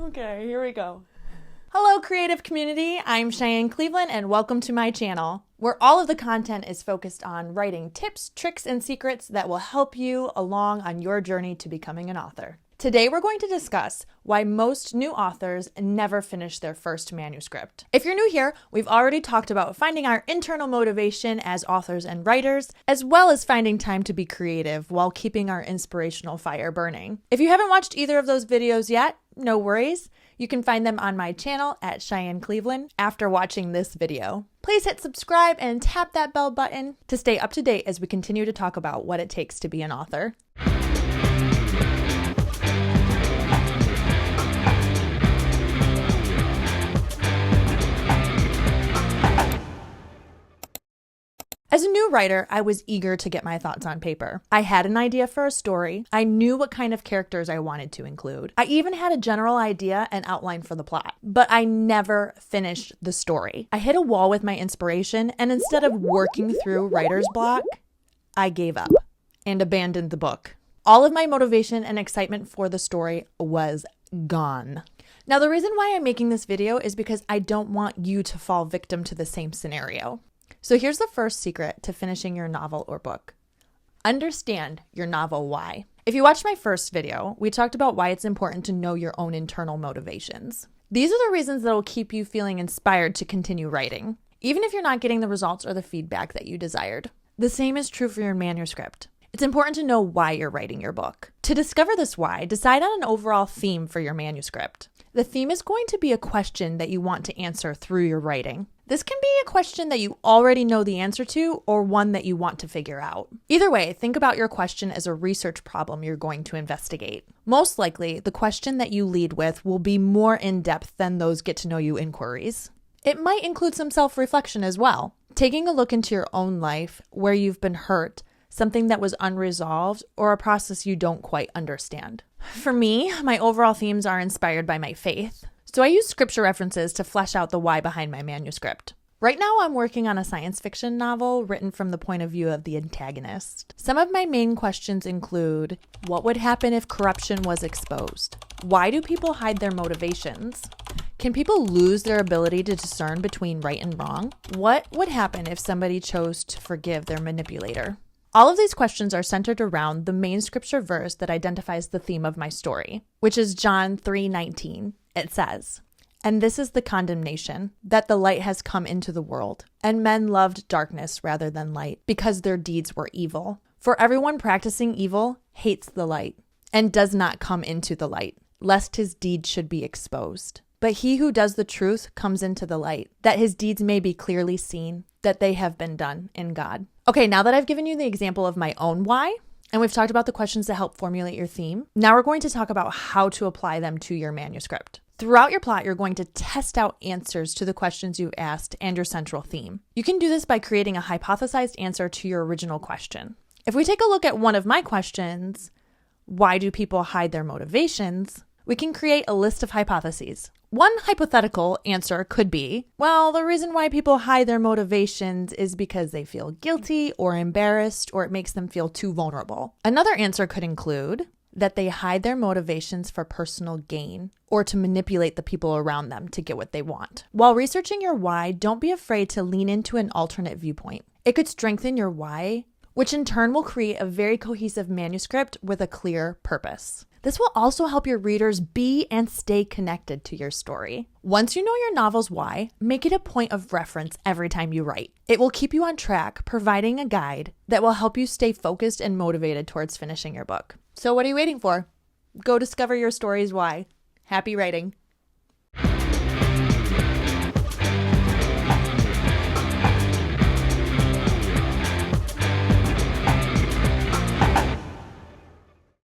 Okay, here we go. Hello, creative community. I'm Cheyenne Cleveland, and welcome to my channel, where all of the content is focused on writing tips, tricks, and secrets that will help you along on your journey to becoming an author. Today, we're going to discuss why most new authors never finish their first manuscript. If you're new here, we've already talked about finding our internal motivation as authors and writers, as well as finding time to be creative while keeping our inspirational fire burning. If you haven't watched either of those videos yet, no worries. You can find them on my channel at Cheyenne Cleveland after watching this video. Please hit subscribe and tap that bell button to stay up to date as we continue to talk about what it takes to be an author. As a new writer, I was eager to get my thoughts on paper. I had an idea for a story. I knew what kind of characters I wanted to include. I even had a general idea and outline for the plot, but I never finished the story. I hit a wall with my inspiration, and instead of working through writer's block, I gave up and abandoned the book. All of my motivation and excitement for the story was gone. Now, the reason why I'm making this video is because I don't want you to fall victim to the same scenario. So here's the first secret to finishing your novel or book. Understand your novel why. If you watched my first video, we talked about why it's important to know your own internal motivations. These are the reasons that will keep you feeling inspired to continue writing, even if you're not getting the results or the feedback that you desired. The same is true for your manuscript. It's important to know why you're writing your book. To discover this why, decide on an overall theme for your manuscript. The theme is going to be a question that you want to answer through your writing. This can be a question that you already know the answer to or one that you want to figure out. Either way, think about your question as a research problem you're going to investigate. Most likely, the question that you lead with will be more in-depth than those get-to-know-you inquiries. It might include some self-reflection as well. Taking a look into your own life, where you've been hurt, something that was unresolved, or a process you don't quite understand. For me, my overall themes are inspired by my faith. So I use scripture references to flesh out the why behind my manuscript. Right now, I'm working on a science fiction novel written from the point of view of the antagonist. Some of my main questions include, what would happen if corruption was exposed? Why do people hide their motivations? Can people lose their ability to discern between right and wrong? What would happen if somebody chose to forgive their manipulator? All of these questions are centered around the main scripture verse that identifies the theme of my story, which is John 3:19. It says, "And this is the condemnation, that the light has come into the world, and men loved darkness rather than light, because their deeds were evil. For everyone practicing evil hates the light, and does not come into the light, lest his deeds should be exposed. But he who does the truth comes into the light, that his deeds may be clearly seen, that they have been done in God." Okay, now that I've given you the example of my own why, and we've talked about the questions that help formulate your theme, now we're going to talk about how to apply them to your manuscript. Throughout your plot, you're going to test out answers to the questions you've asked and your central theme. You can do this by creating a hypothesized answer to your original question. If we take a look at one of my questions, why do people hide their motivations? We can create a list of hypotheses. One hypothetical answer could be, well, the reason why people hide their motivations is because they feel guilty or embarrassed, or it makes them feel too vulnerable. Another answer could include that they hide their motivations for personal gain or to manipulate the people around them to get what they want. While researching your why, don't be afraid to lean into an alternate viewpoint. It could strengthen your why, which in turn will create a very cohesive manuscript with a clear purpose. This will also help your readers be and stay connected to your story. Once you know your novel's why, make it a point of reference every time you write. It will keep you on track, providing a guide that will help you stay focused and motivated towards finishing your book. So what are you waiting for? Go discover your story's why. Happy writing.